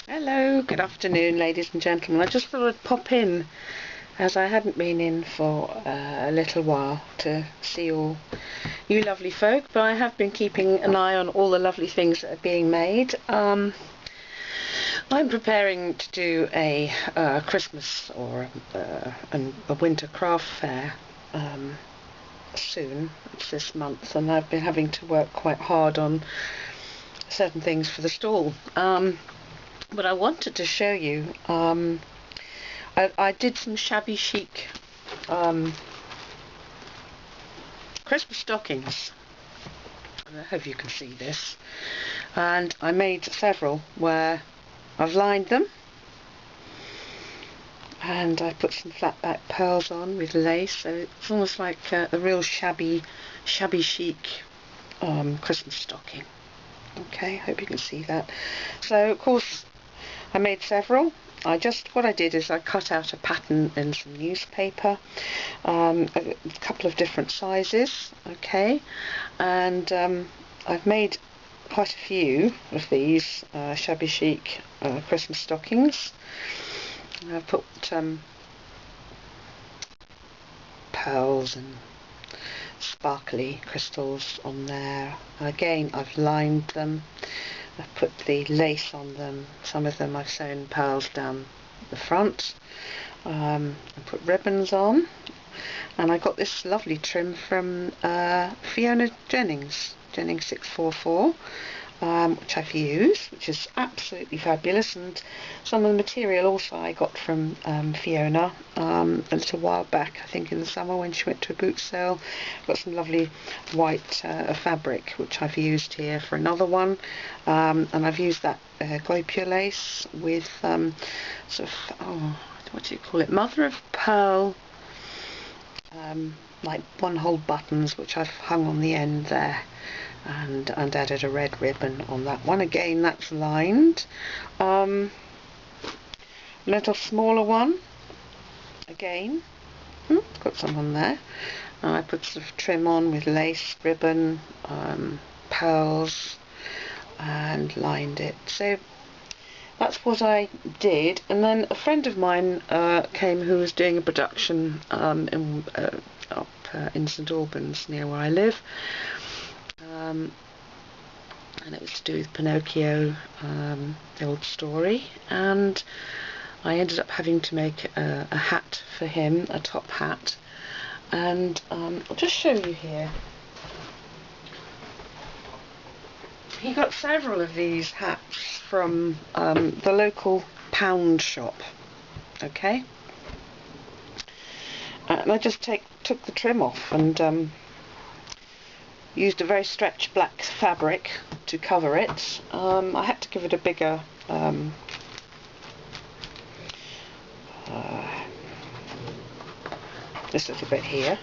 Hello, good afternoon ladies and gentlemen. I just thought I'd pop in as I hadn't been in for a little while to see all you lovely folk, but I have been keeping an eye on all the lovely things that are being made. I'm preparing to do a Christmas or a winter craft fair soon. It's this month, and I've been having to work quite hard on certain things for the stall. But I wanted to show you, I did some shabby chic Christmas stockings. I hope you can see this. And I made several where I've lined them and I put some flat back pearls on with lace, so it's almost like a real shabby chic Christmas stocking. Okay, hope you can see that. So of course I made several. What I did is I cut out a pattern in some newspaper, a couple of different sizes, okay, and I've made quite a few of these shabby chic Christmas stockings. I've put pearls and sparkly crystals on there. Again, I've lined them. I've put the lace on them. Some of them I've sewn pearls down the front. I put ribbons on, and I got this lovely trim from Fiona Jennings 644, which I've used, which is absolutely fabulous. And some of the material also I got from Fiona a little while back, I think in the summer when she went to a boot sale. Got some lovely white fabric which I've used here for another one, and I've used that guipure lace with sort of, what do you call it, mother of pearl, like one-hole buttons, which I've hung on the end there, and added a red ribbon on that one. Again, that's lined. Little smaller one, again, got some on there. I put sort of trim on with lace, ribbon, pearls, and lined it. So that's what I did. And then a friend of mine came who was doing a production up in St Albans, near where I live, and it was to do with Pinocchio, the old story, and I ended up having to make a hat for him, a top hat, and I'll just show you here. He got several of these hats from the local pound shop, okay, and I just took the trim off and used a very stretched black fabric to cover it. I had to give it a bigger this little bit here.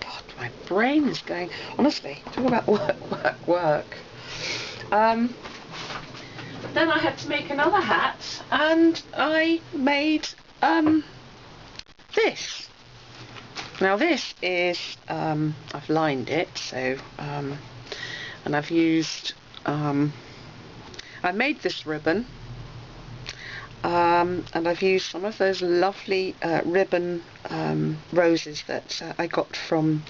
God, my brain is going, honestly, talk about work. Then I had to make another hat, and I made this. Now this is, I've lined it, so, and I've used, I made this ribbon, and I've used some of those lovely ribbon roses that I got from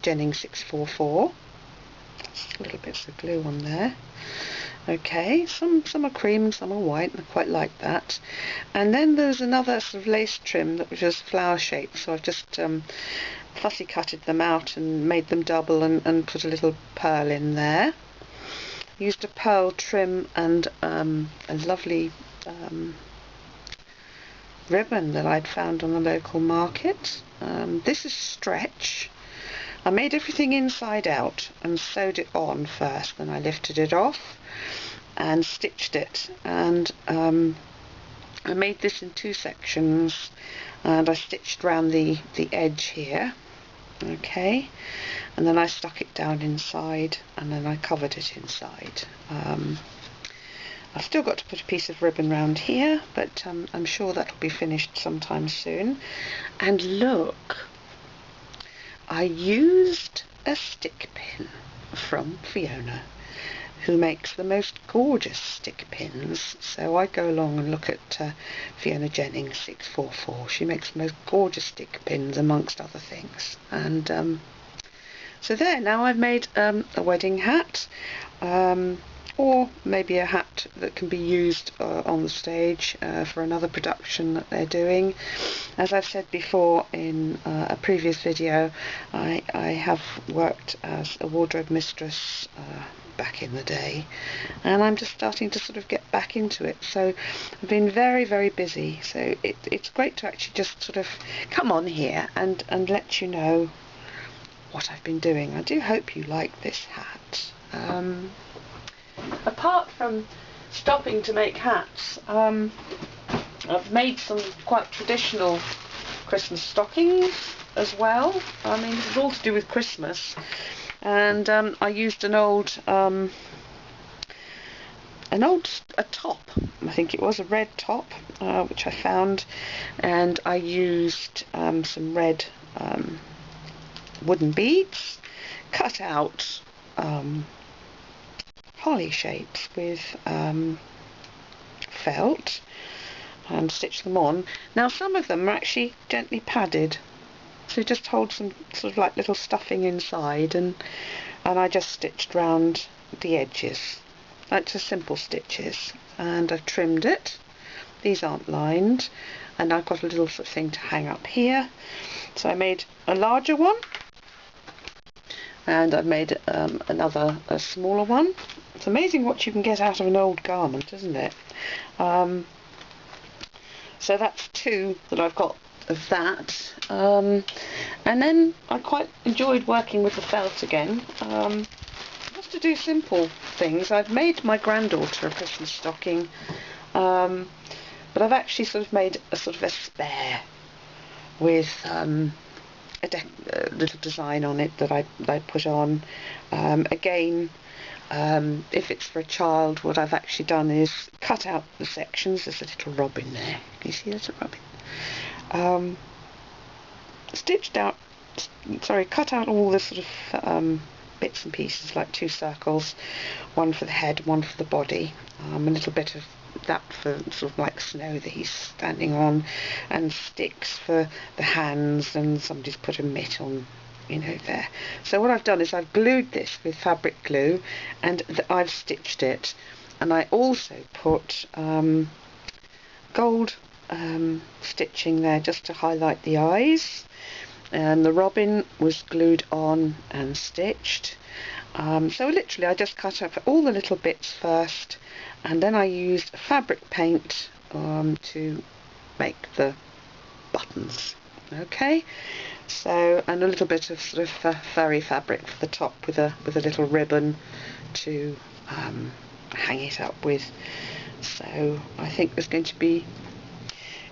Jennings 644. Little bits of glue on there. Okay, some are cream and some are white, and I quite like that. And then there's another sort of lace trim that was just flower shaped, so I've just fussy cutted them out and made them double and put a little pearl in there. Used a pearl trim and a lovely ribbon that I'd found on the local market. This is stretch. I made everything inside out and sewed it on first, then I lifted it off and stitched it, and I made this in two sections, and I stitched round the edge here, okay, and then I stuck it down inside, and then I covered it inside. I've still got to put a piece of ribbon round here, but I'm sure that'll be finished sometime soon. And look, I used a stick pin from Fiona. who makes the most gorgeous stick pins. So I go along and look at Fiona Jennings 644. She makes the most gorgeous stick pins amongst other things. And so there, now I've made a wedding hat, or maybe a hat that can be used on the stage for another production that they're doing. As I've said before in a previous video, I have worked as a wardrobe mistress back in the day, and I'm just starting to sort of get back into it. So I've been very, very busy. So it's great to actually just sort of come on here and let you know what I've been doing. I do hope you like this hat. Apart from stopping to make hats, I've made some quite traditional Christmas stockings as well. I mean, this is all to do with Christmas, and I used a top. I think it was a red top, which I found, and I used some red wooden beads, cut out holly shapes with felt, and stitch them on. Now some of them are actually gently padded, so just hold some sort of like little stuffing inside, and I just stitched round the edges, like just simple stitches, and I've trimmed it. These aren't lined, and I've got a little sort of thing to hang up here. So I made a larger one, and I've made a smaller one. It's amazing what you can get out of an old garment, isn't it? So that's two that I've got of that. And then I quite enjoyed working with the felt again. Just to do simple things. I've made my granddaughter a Christmas stocking, but I've actually sort of made a sort of a spare with a little design on it that I put on. Again, if it's for a child, what I've actually done is cut out the sections. There's a little robin there. Can you see there's a robin? Cut out all the sort of bits and pieces, like two circles, one for the head, one for the body, a little bit of that for sort of like snow that he's standing on, and sticks for the hands, and somebody's put a mitt on, you know, there. So what I've done is I've glued this with fabric glue, and I've stitched it, and I also put gold stitching there just to highlight the eyes, and the robin was glued on and stitched. So literally I just cut up all the little bits first, and then I used fabric paint to make the buttons. Okay, so, and a little bit of sort of furry fabric for the top with a little ribbon to hang it up with. So I think there's going to be,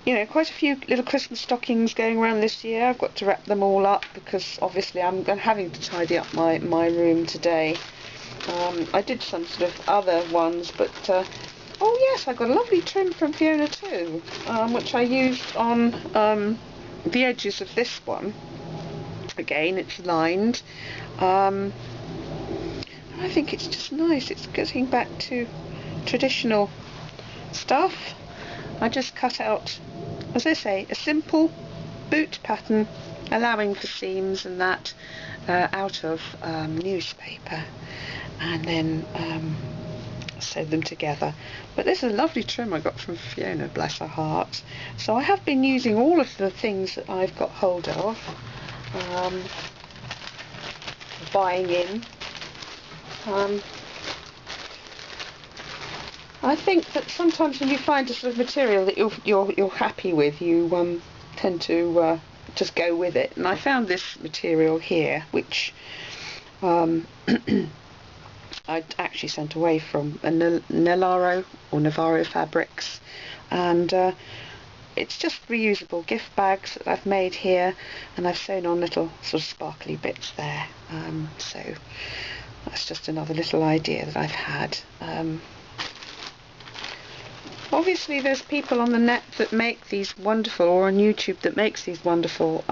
you know, quite a few little Christmas stockings going around this year. I've got to wrap them all up because obviously I'm having to tidy up my room today. I did some sort of other ones, but oh yes, I got a lovely trim from Fiona too, which I used on the edges of this one. Again, it's lined. I think it's just nice. It's getting back to traditional stuff. I just cut out, as I say, a simple boot pattern, allowing for seams and that, out of newspaper, and then sewed them together. But this is a lovely trim I got from Fiona, bless her heart. So I have been using all of the things that I've got hold of, buying in. I think that sometimes when you find a sort of material that you're happy with, you tend to just go with it. And I found this material here, which I'd actually sent away from a Navarro Fabrics, and it's just reusable gift bags that I've made here, and I've sewn on little sort of sparkly bits there. So that's just another little idea that I've had. Obviously there's people on the net that make these wonderful, or on YouTube that makes these wonderful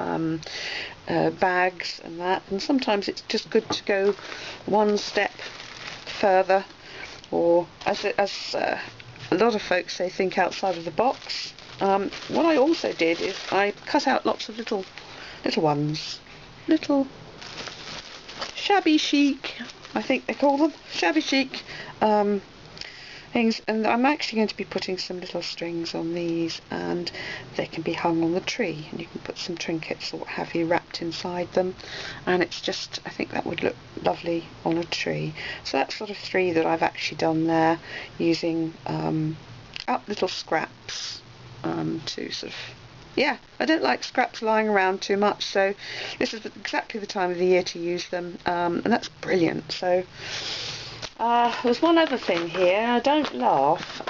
bags and that, and sometimes it's just good to go one step further or as a lot of folks say, think outside of the box. What I also did is I cut out lots of little ones, little shabby chic, I think they call them, shabby chic things, and I'm actually going to be putting some little strings on these, and they can be hung on the tree, and you can put some trinkets or what have you wrapped inside them, and it's just, I think that would look lovely on a tree. So that's sort of 3 that I've actually done there, using up little scraps to sort of, yeah, I don't like scraps lying around too much, so this is exactly the time of the year to use them, and that's brilliant. So there's one other thing here, don't laugh,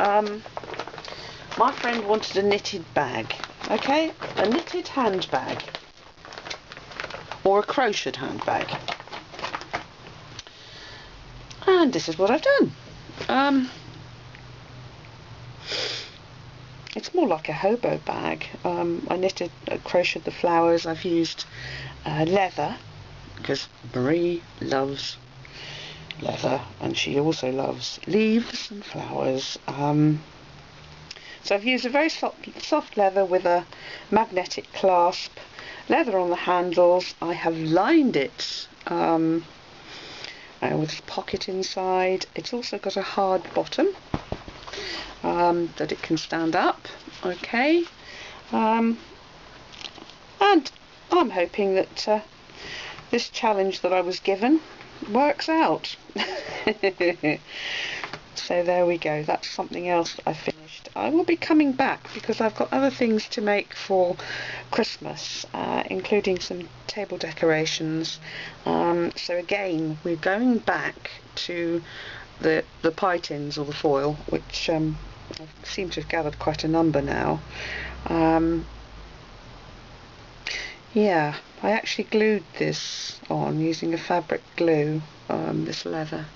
my friend wanted a knitted bag, okay, a knitted handbag, or a crocheted handbag, and this is what I've done. It's more like a hobo bag. I knitted, crocheted the flowers. I've used leather, because Marie loves leather, and she also loves leaves and flowers. So I've used a very soft leather with a magnetic clasp, leather on the handles. I have lined it with a pocket inside. It's also got a hard bottom that it can stand up, okay, and I'm hoping that this challenge that I was given works out. So there we go, that's something else I finished. I will be coming back because I've got other things to make for Christmas, including some table decorations. So again, we're going back to the pie tins or the foil, which I seem to have gathered quite a number now. Yeah, I actually glued this on using a fabric glue, this leather,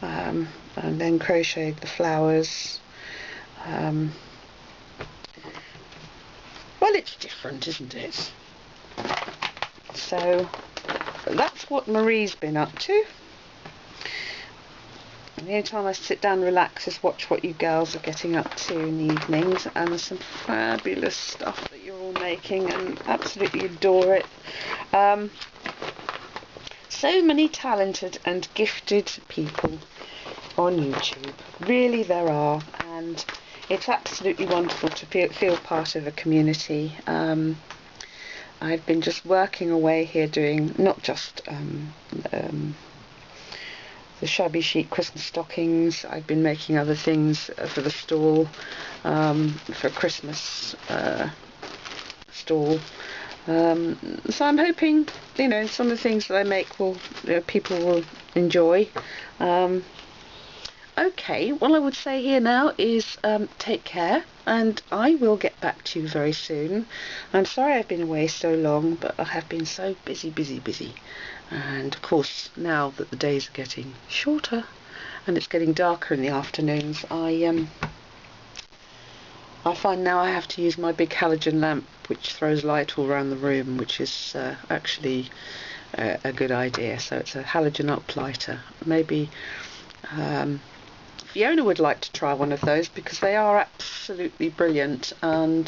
and then crocheted the flowers. Well, it's different, isn't it? So that's what Marie's been up to. And the only time I sit down and relax is watch what you girls are getting up to in the evenings, and there's some fabulous stuff that you're all making, and absolutely adore it. So many talented and gifted people on YouTube, really there are, and it's absolutely wonderful to feel part of a community. I've been just working away here doing not just the shabby chic Christmas stockings. I've been making other things for the stall, for Christmas stall. So I'm hoping, you know, some of the things that I make will, people will enjoy. Okay, what I would say here now is take care, and I will get back to you very soon. I'm sorry I've been away so long, but I have been so busy. And of course, now that the days are getting shorter and it's getting darker in the afternoons, I find now I have to use my big halogen lamp, which throws light all around the room, which is actually a good idea. So it's a halogen uplighter. Maybe Fiona would like to try one of those, because they are absolutely brilliant, and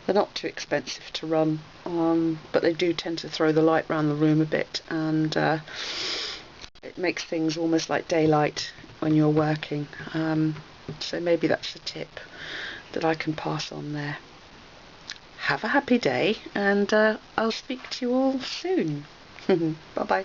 they're not too expensive to run, but they do tend to throw the light around the room a bit, and it makes things almost like daylight when you're working. So maybe that's a tip that I can pass on there. Have a happy day, and I'll speak to you all soon. Bye bye.